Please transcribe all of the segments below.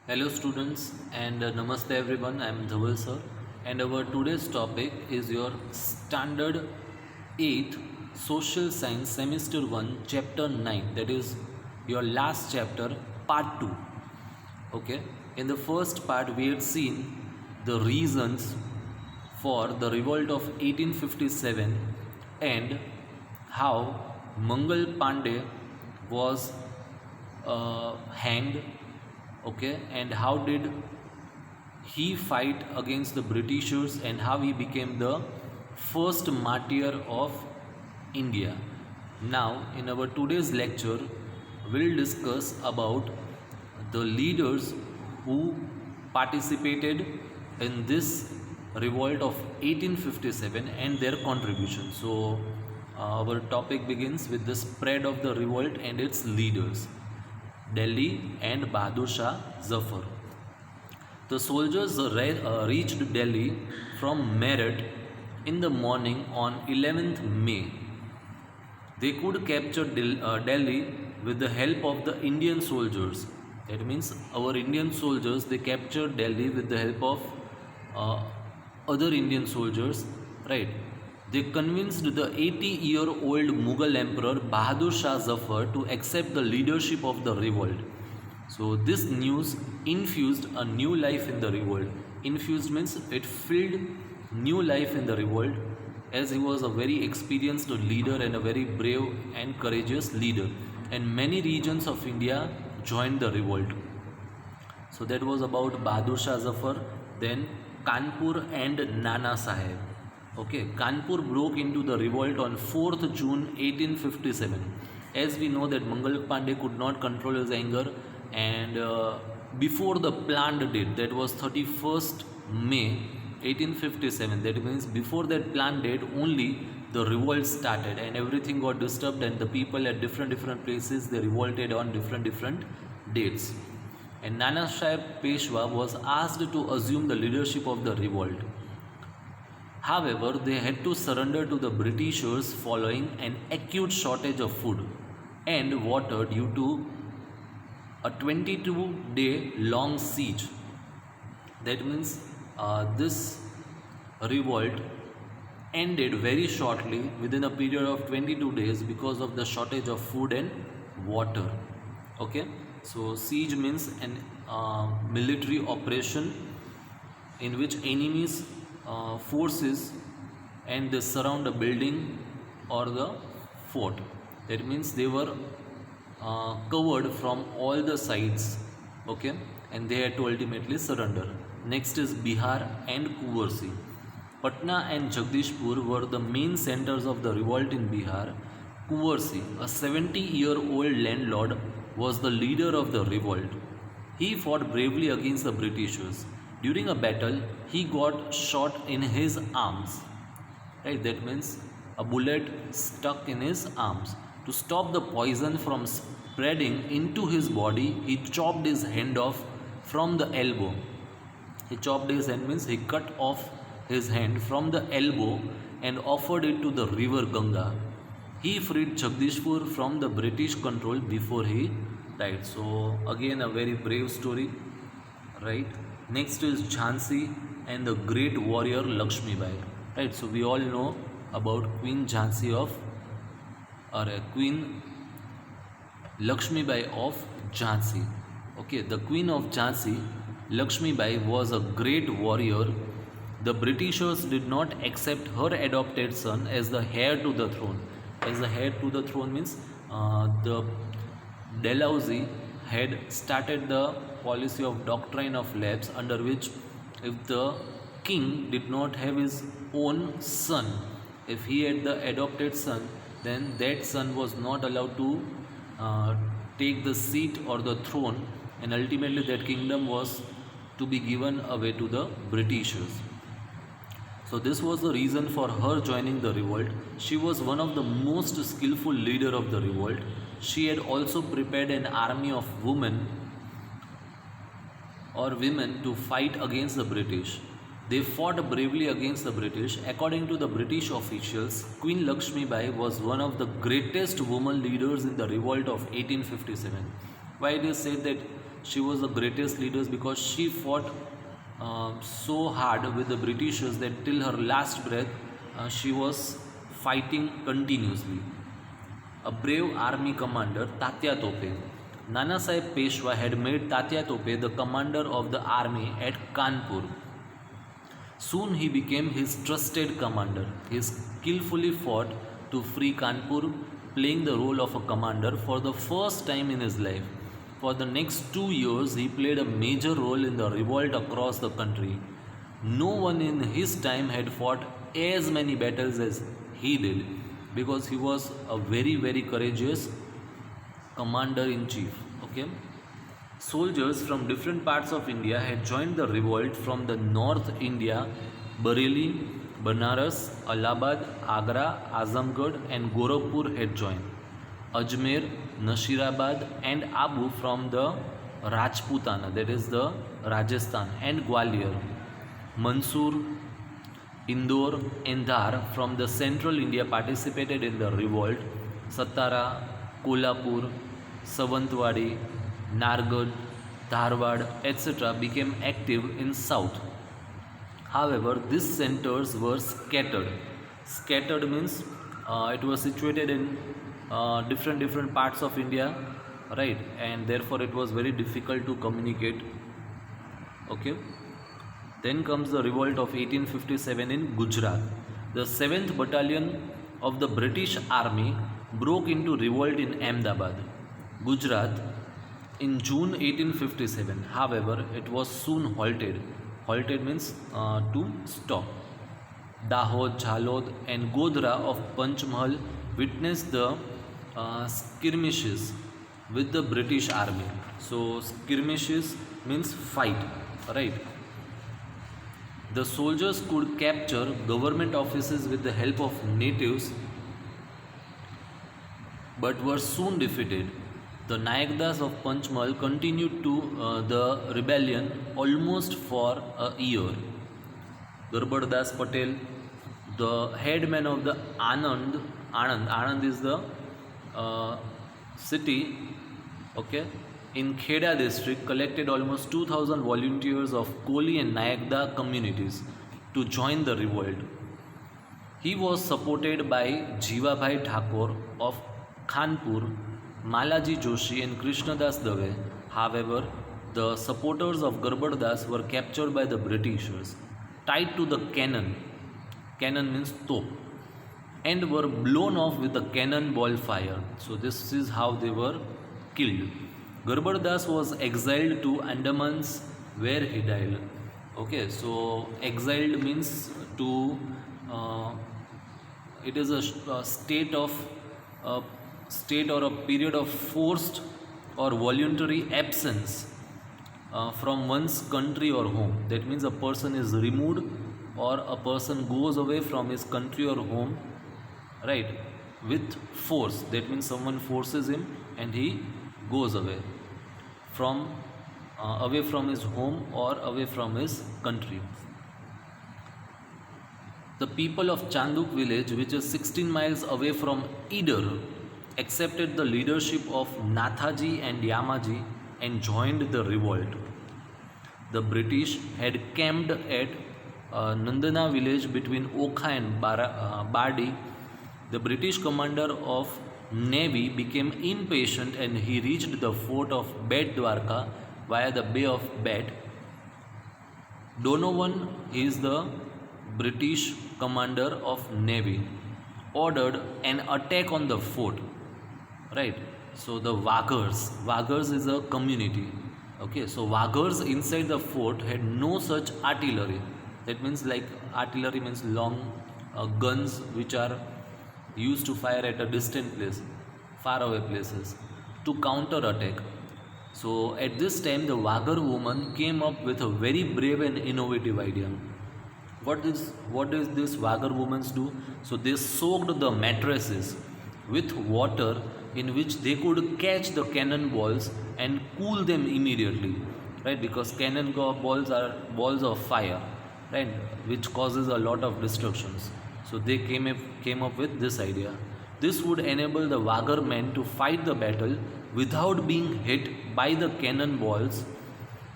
Hello students and namaste everyone. I am Dhaval sir and our today's topic is your standard 8th social science semester 1 chapter 9, that is your last chapter part 2. Okay, in the first part we had seen the reasons for the revolt of 1857 and how Mangal Pandey was hanged. Okay, and how did he fight against the Britishers and how he became the first martyr of India. Now in our today's lecture we'll discuss about the leaders who participated in this revolt of 1857 and their contribution. So our topic begins with the spread of the revolt and its leaders. Delhi and Bahadur Shah Zafar. The soldiers reached Delhi from Meerut in the morning on 11th May. They could capture Delhi with the help of the Indian soldiers. That means our Indian soldiers, they captured Delhi with the help of uh, other Indian soldiers, right? They convinced the 80-year-old Mughal Emperor Bahadur Shah Zafar to accept the leadership of the revolt. So this news infused a new life in the revolt. Infused means it filled new life in the revolt, as he was a very experienced leader and a very brave and courageous leader. And many regions of India joined the revolt. So that was about Bahadur Shah Zafar. Then Kanpur and Nana Sahib. Okay, Kanpur broke into the revolt on 4th June 1857. As we know that Mangal Pandey could not control his anger, and before the planned date, that was 31st May 1857, that means before that planned date only the revolt started and everything got disturbed, and the people at different places, they revolted on different dates. And Nana Sahib Peshwa was asked to assume the leadership of the revolt. However, they had to surrender to the Britishers following an acute shortage of food and water due to a 22-day long siege. That means this revolt ended very shortly within a period of 22 days because of the shortage of food and water. Okay, so siege means an military operation in which enemies forces and they surround a building or the fort. That means they were covered from all the sides. Okay, and they had to ultimately surrender. Next is Bihar and Kuvarsi. Patna and Jagdishpur were the main centers of the revolt in Bihar. Kuvarsi, a 70-year-old landlord, was the leader of the revolt. He fought bravely against the Britishers. During a battle, he got shot in his arms. Right, that means a bullet stuck in his arms. To stop the poison from spreading into his body, he chopped his hand off from the elbow. He chopped his hand means he cut off his hand from the elbow and offered it to the river Ganga. He freed Jagdishpur from the British control before he died. So again a very brave story, right? Next is Jhansi and the great warrior Lakshmi Bai. Right, so we all know about Queen Jhansi of, or Queen Lakshmi Bai of Jhansi. Okay, the Queen of Jhansi, Lakshmi Bai, was a great warrior. The Britishers did not accept her adopted son as the heir to the throne. As the heir to the throne means the Dalhousie had started the policy of doctrine of lapse, under which if the king did not have his own son, if he had the adopted son, then that son was not allowed to take the seat or the throne, and ultimately that kingdom was to be given away to the Britishers. So this was the reason for her joining the revolt. She was one of the most skillful leader of the revolt. She had also prepared an army of women to fight against the British. They fought bravely against the British. According to the British officials, Queen Lakshmi Bai was one of the greatest women leaders in the revolt of 1857. Why it is said that she was the greatest leader because she fought so hard with the Britishers that till her last breath she was fighting continuously. A brave army commander, Tatya Tope. Nana Sahib Peshwa had made Tatya Tope the commander of the army at Kanpur. Soon he became his trusted commander. He skillfully fought to free Kanpur, playing the role of a commander for the first time in his life. For the next 2 years, he played a major role in the revolt across the country. No one in his time had fought as many battles as he did because he was a very, very courageous commander in chief. Okay. Soldiers from different parts of India had joined the revolt from the North India. Bareilly, Banaras, Allahabad, Agra, Azamgarh and Gorakhpur had joined. Ajmer, Nasirabad and Abu from the Rajputana, that is the Rajasthan, and Gwalior. Mysore, Indore and Dhar from the central India participated in the revolt. Satara, Kolhapur, Savantwadi, Nargad, Dharwad, etc. became active in south. However, these centers were scattered. Scattered means it was situated in different parts of India, right? And therefore, it was very difficult to communicate. Okay. Then comes the revolt of 1857 in Gujarat. The 7th Battalion of the British Army broke into revolt in Ahmedabad, Gujarat, in June 1857. However, it was soon halted. Halted means to stop. Dahod, Jhalod and Godhra of Panchmahal witnessed the skirmishes with the British army. So skirmishes means fight, right? The soldiers could capture government offices with the help of natives but were soon defeated. The Nayakdas of Panchmahal continued to the rebellion almost for a year. Garbardas Patel, the headman of the Anand is the city, okay, in Kheda district, collected almost 2000 volunteers of Koli and Nayakda communities to join the revolt. He was supported by Jivabhai Thakur of Kanpur, Malaji Joshi and Krishnadas Dave. However, the supporters of Garbardas were captured by the Britishers, tied to the cannon means top, and were blown off with a cannonball fire. So this is how they were killed. Garbardas was exiled to Andamans where he died. Okay, so exiled means to it is a state of state or a period of forced or voluntary absence from one's country or home. That means a person is removed or a person goes away from his country or home, right, with force. That means someone forces him and he goes away from his home or away from his country. The people of Chanduk village, which is 16 miles away from Idar, accepted the leadership of Nathaji and Yamaji and joined the revolt. The British had camped at Nandana village between Okha and Bardi. The British commander of Navy became impatient and he reached the fort of Bet Dwarka via the Bay of Bet. Donovan is the British commander of Navy, ordered an attack on the fort, right? So the Waghars is a community. Okay, so Waghars inside the fort had no such artillery. That means like artillery means long guns which are used to fire at a distant place, far away places, to counter attack. So at this time the Waghar woman came up with a very brave and innovative idea. What does this Waghar women do? So they soaked the mattresses with water in which they could catch the cannonballs and cool them immediately, right? Because cannonballs are balls of fire, right, which causes a lot of destructions. So they came up with this idea. This would enable the Waghar men to fight the battle without being hit by the cannonballs.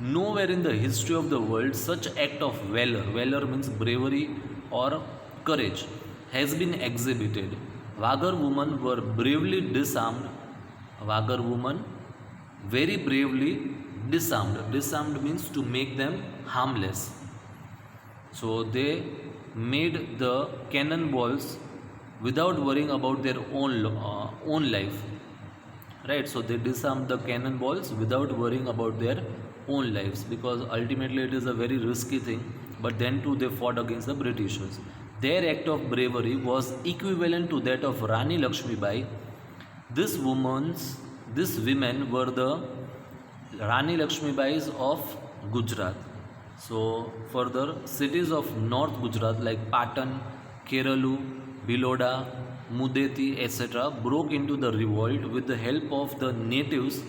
Nowhere in the history of the world such act of valor means bravery or courage, has been exhibited. Wagar women were bravely disarmed. Wagar women very bravely disarmed. Disarmed means to make them harmless. So they made the cannonballs without worrying about their own life, right? So they disarmed the cannonballs without worrying about their own lives, because ultimately it is a very risky thing. But then too they fought against the Britishers. Their act of bravery was equivalent to that of Rani Lakshmibai. These women were the Rani Lakshmibais of Gujarat. So further, cities of North Gujarat like Patan, Keralu, Biloda, Mudeti, etc. broke into the revolt with the help of the natives.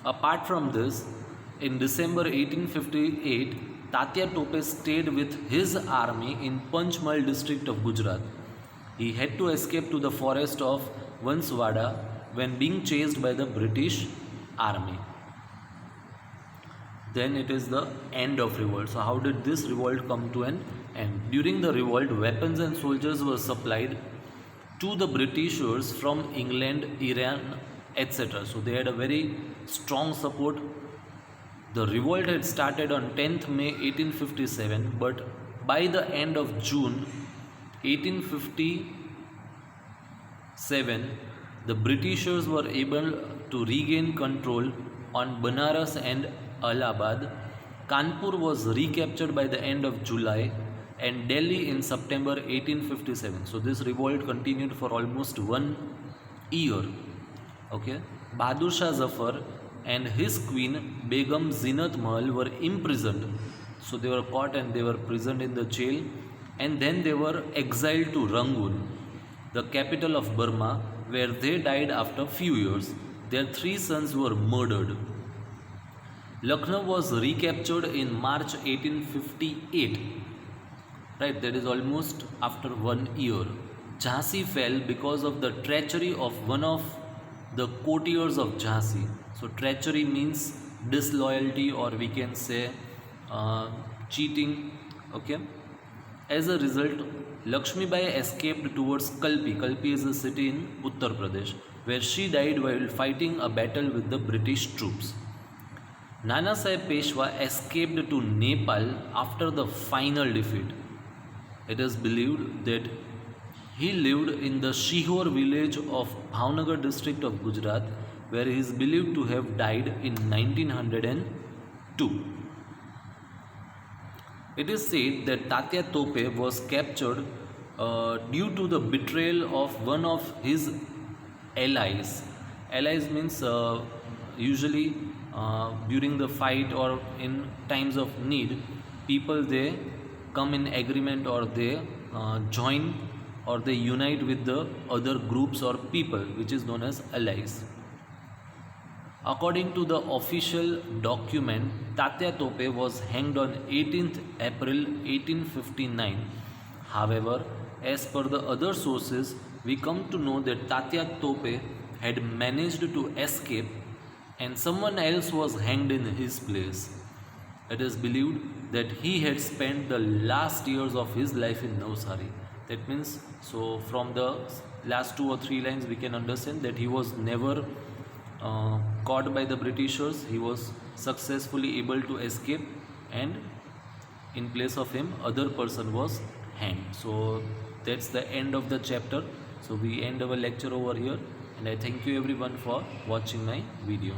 Apart from this, in December 1858, Tatya Tope stayed with his army in Panchmal district of Gujarat. He had to escape to the forest of Vanswada when being chased by the British army. Then it is the end of revolt. So how did this revolt come to an end? During the revolt, weapons and soldiers were supplied to the Britishers from England, Iran, etc. So they had a very strong support. The revolt had started on 10th May 1857, but by the end of June 1857, the Britishers were able to regain control on Banaras and Allahabad. Kanpur was recaptured by the end of July and Delhi in September 1857. So this revolt continued for almost 1 year. Okay, Bahadur Shah Zafar and his queen Begum Zinat Mahal were imprisoned. So they were caught and they were imprisoned in the jail, and then they were exiled to Rangoon, the capital of Burma, where they died after few years. Their 3 sons were murdered. Lucknow was recaptured in March 1858. Right, that is almost after 1 year. Jhansi fell because of the treachery of one of the courtiers of Jhansi. So treachery means disloyalty, or we can say cheating. Okay. As a result, Lakshmibai escaped towards Kalpi. Kalpi is a city in Uttar Pradesh, where she died while fighting a battle with the British troops. Nana Sahib Peshwa escaped to Nepal after the final defeat. It is believed that he lived in the Shihor village of Bhavnagar district of Gujarat, where he is believed to have died in 1902. It is said that Tatya Tope was captured due to the betrayal of one of his allies. Allies means usually during the fight or in times of need, people they come in agreement, or they join, or they unite with the other groups or people, which is known as allies. According to the official document, Tatya Tope was hanged on 18th April 1859. However, as per the other sources, we come to know that Tatya Tope had managed to escape and someone else was hanged in his place. It is believed that he had spent the last years of his life in Navsari. That means, so from the last 2 or 3 lines we can understand that he was never caught by the Britishers. He was successfully able to escape, and in place of him other person was hanged. So that's the end of the chapter. So we end our lecture over here, and I thank you everyone for watching my video.